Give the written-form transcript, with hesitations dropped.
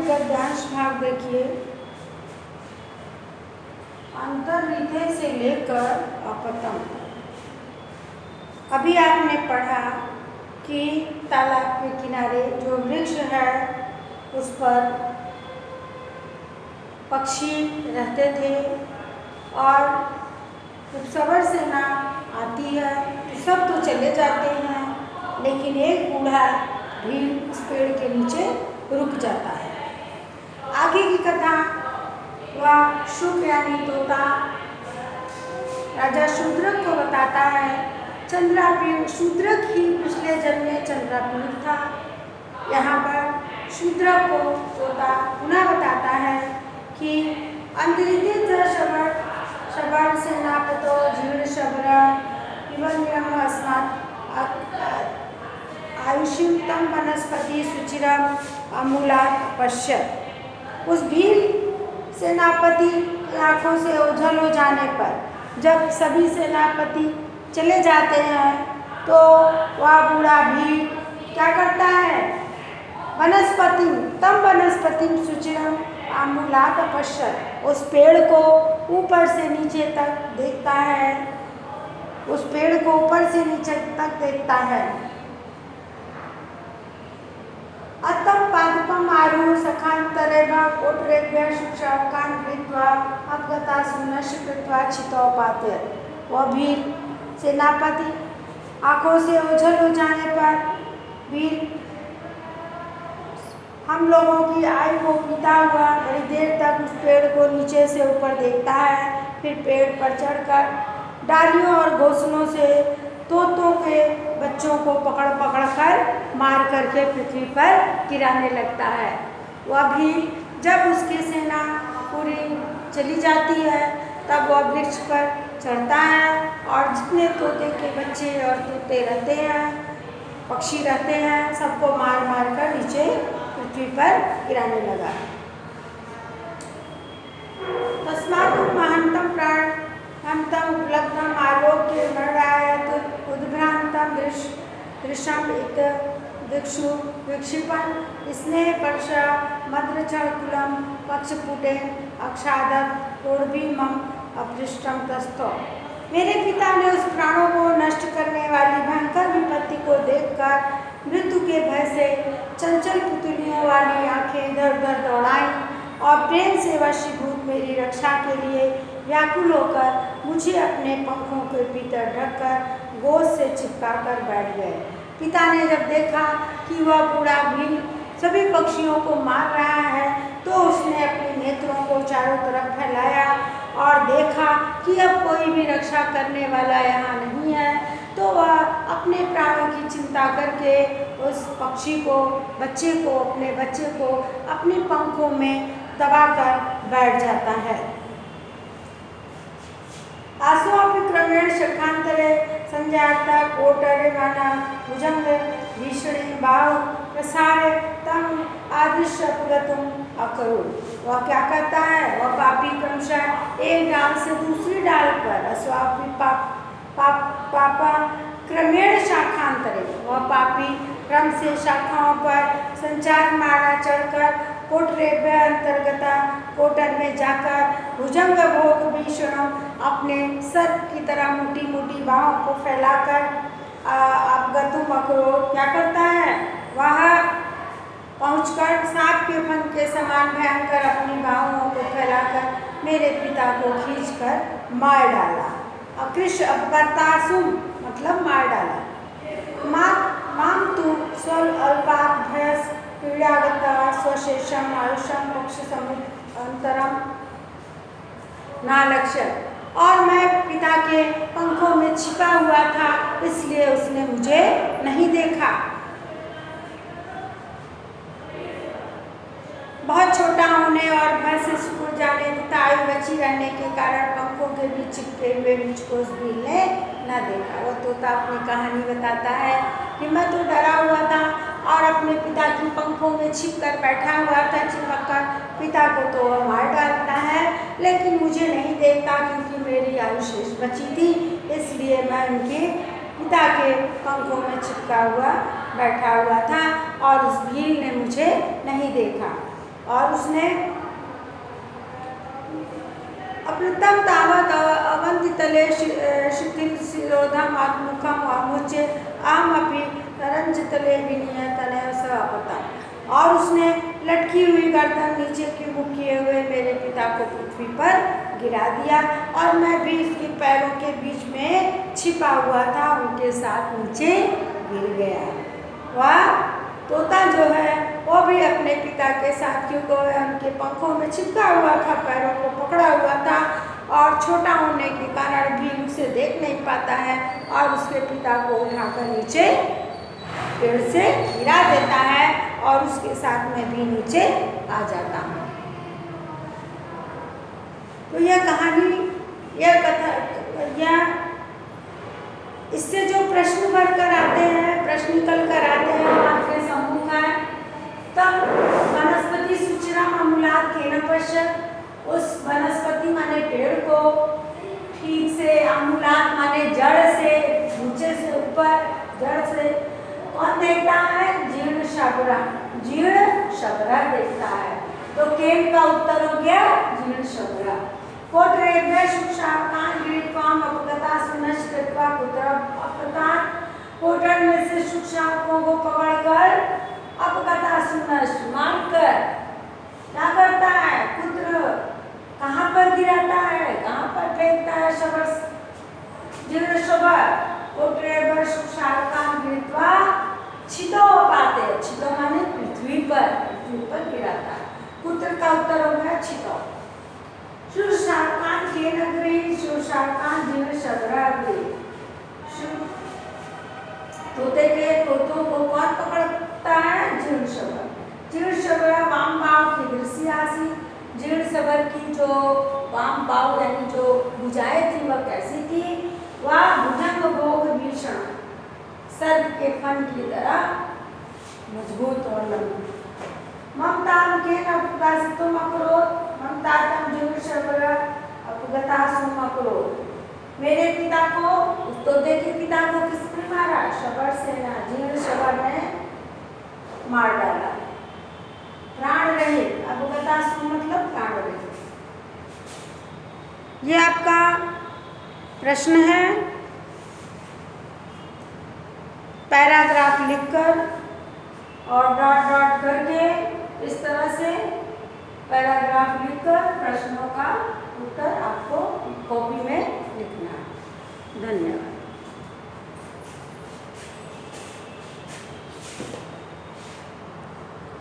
गद्यांश भाग देखिए। अंतर्निहित से लेकर अपतन। अभी आपने पढ़ा कि तालाब के किनारे जो वृक्ष है उस पर पक्षी रहते थे और जब सबर सेना आती है तो सब तो चले जाते हैं, लेकिन एक बूढ़ा भी उस पेड़ के नीचे रुक जाता है। आगे की कथा वह शुक यानी तोता राजा शूद्रक को बताता है। शूद्रक ही पिछले जन्म में चंद्रापीठ था। यहाँ पर शूद्रक को तोता पुनः बताता है कि अंतरित शबर सेनापतो जीर्ण शबर विवन्यम अस्मात् आयुष्युक्तम वनस्पति सुचिरम अमूलात् पश्यत्। उस भील सेनापति की आँखों से ओझल हो जाने पर जब सभी सेनापति चले जाते हैं तो वह बूढ़ा भील क्या करता है? वनस्पति सुचिरम अमूलात् पश्यत्। उस पेड़ को ऊपर से नीचे तक देखता है। उस पेड़ को ऊपर से नीचे तक देखता है। अतम पादपम आरु सखांतरेभा कोटरेभ्य शुक्षकान कृत्वा अपगता सुनश्य कृत्वा चितोपाते। वह भील सेनापति आंखों से ओझल हो जाने पर भील हम लोगों की आयु को पीता हुआ बड़ी देर तक उस पेड़ को नीचे से ऊपर देखता है। फिर पेड़ पर चढ़कर डालियों और घोंसलों से तोतों के बच्चों को पकड़ पकड़ कर मार करके पृथ्वी पर गिराने लगता है। वह भी जब उसकी सेना पूरी चली जाती है तब वह वृक्ष पर चढ़ता है और जितने तोते के बच्चे और तोते रहते हैं, पक्षी रहते हैं, सबको मार मार कर नीचे पृथ्वी पर गिराने लगा। तस्मात् महंतम प्राण अंतम उपलब्धम आलोक्य मरणायत उद्भ्रांतम दृश्यम इत दिक्षु विक्षिपन स्नेह पर्षा मद्रचकुलम पक्षपुटेन अक्षादत प्रोर्भिमम अपृष्टम तस्थो। मेरे पिता ने उस प्राणों को नष्ट करने वाली भयंकर विपत्ति को देखकर मृत्यु के भय से चंचल पुतलियों वाली आंखें इधर उधर दौड़ाई और प्रेम से वशीभूत मेरी रक्षा के लिए व्याकुल होकर मुझे अपने पंखों के भीतर ढककर गोद से चिपका कर बैठ गए। पिता ने जब देखा कि वह बूढ़ा भील सभी पक्षियों को मार रहा है तो उसने अपने नेत्रों को चारों तरफ फैलाया और देखा कि अब कोई भी रक्षा करने वाला यहाँ नहीं है, तो वह अपने प्राणों की चिंता करके उस पक्षी को, अपने बच्चे को अपने पंखों में दबाकर बैठ जाता है। आसुअपि क्रमेण शखांतरे संजाता कोटरे माना भुजंग भीषणे बाहु प्रसारे तम आदृश्य अपगतुम अकरुण। वह क्या करता है? वह पापी क्रमशः एक डाल से दूसरी डाल पर अस्वापि पापा क्रमेण शाखांतरे, वह पापी क्रम से शाखाओं पर संचार मारा चढ़कर कोटरेभ्य अंतर्गता कोटर में जाकर भुजंग भोग भीषणम अपने सर्प की तरह मोटी मोटी बाहों को फैलाकर अपगतुम अकरुण क्या करता है? वह पहुंचकर सांप के फन के समान भयंकर अपनी बाहों को फैलाकर मेरे पिता को खींचकर मार डाला। अकृष अपकर्तासुम मतलब मार डाला। माम तु स्व अल्पाभ्यस पीड़ागता स्वशेषम आयुषम पक्ष समुद्रम नालक्ष्य। और मैं पिता के पंखों में छिपा हुआ था, इसलिए उसने मुझे नहीं देखा। बहुत छोटा होने और भय से सिकुड़ जाने तथा आयु बची रहने के कारण पंखों के बीच चिपके हुए मुझको उस भील ने न देखा। वो तोता अपनी कहानी बताता है कि मैं तो डरा हुआ था और अपने पिता की पंखों में छिप कर बैठा हुआ था, चिपक कर। पिता को तो वह मार डालता है लेकिन मुझे नहीं देखता क्योंकि मेरी आयु शेष बची थी, इसलिए मैं उनके पिता के पंखों में चिपका हुआ बैठा हुआ था और उस भील ने मुझे नहीं देखा। और उसने अप्रतम तावत अवंतितले शिथिल शिरोधम आत्मुखम वामुचे आम अपि तरंजितले विनीय तनय सपता। और उसने लटकी हुई गर्दन नीचे की मुख किए हुए मेरे पिता को पृथ्वी पर गिरा दिया और मैं भी उसके पैरों के बीच में छिपा हुआ था, उनके साथ नीचे गिर गया। वह तोता जो है वो भी अपने पिता के साथ, क्योंकि उनके पंखों में चिपका हुआ था, पैरों को पकड़ा हुआ था और छोटा होने के कारण भी उसे देख नहीं पाता है और उसके पिता को उठाकर नीचे पेड़ से गिरा देता है और उसके साथ में भी नीचे आ जाता हूँ। तो यह कहानी, यह कथा, यह इससे जो प्रश्न बनकर आते हैं, प्रश्न निकल कर आते हैं आपके सम्मुख है। तब वनस्पति सूचना मूलात के न पश्चात, उस वनस्पति माने पेड़ को ठीक से, अमूलात माने जड़ से, नीचे से ऊपर, जड़ से कौन देखता है? जीर्ण शबरा, जीर्ण शबरा देखता है। तो केन का उत्तर हो गया जीर्ण शबरा। कोटरेभ्य शुक्षाकान गृहीत्वाम अपगता सुनश्चित्वा पुत्र अपगतान, कोटर में से शुक्षाकों को पकड़कर अपगता सुनश्च मारकर क्या करता है? पुत्र कहाँ पर गिराता है, कहाँ पर फेंकता है? शबर, जीर्ण शबर। कोटरेभ्य शुक्षाकान गृहीत्वा छितो पाते, छितो माने पृथ्वी पर गिराता है। पुत्र का उत्तर हो गया छितो। शुशाकान के नगरी, शुशाकान जीर्ण शबराग्री। तोतों को कौन पकड़ता है? जीर्ण शबर। जीर्ण शबरा वाम बाव की दृश्यासी, जीर्ण शबर की जो वाम बाव यानी जो भुजाएं थी वह कैसी थी? वह भुजंग भोग भीषण, सर्प के फन की तरह मजबूत और लंबी। ममता के अपगासितो मकरोध, ममता तम जीर्ण शबर अपगता सुमकरोध। मेरे पिता को, उस तोते के पिता को किसने मारा? शबर से ना, जीर्ण शबर ने मार डाला। प्राण रहित, अपगता सु मतलब प्राण रहित। ये आपका प्रश्न है। पैराग्राफ लिखकर और डॉट डॉट करके इस तरह से पैराग्राफ लिखकर प्रश्नों का उत्तर आपको कॉपी में लिखना है। धन्यवाद।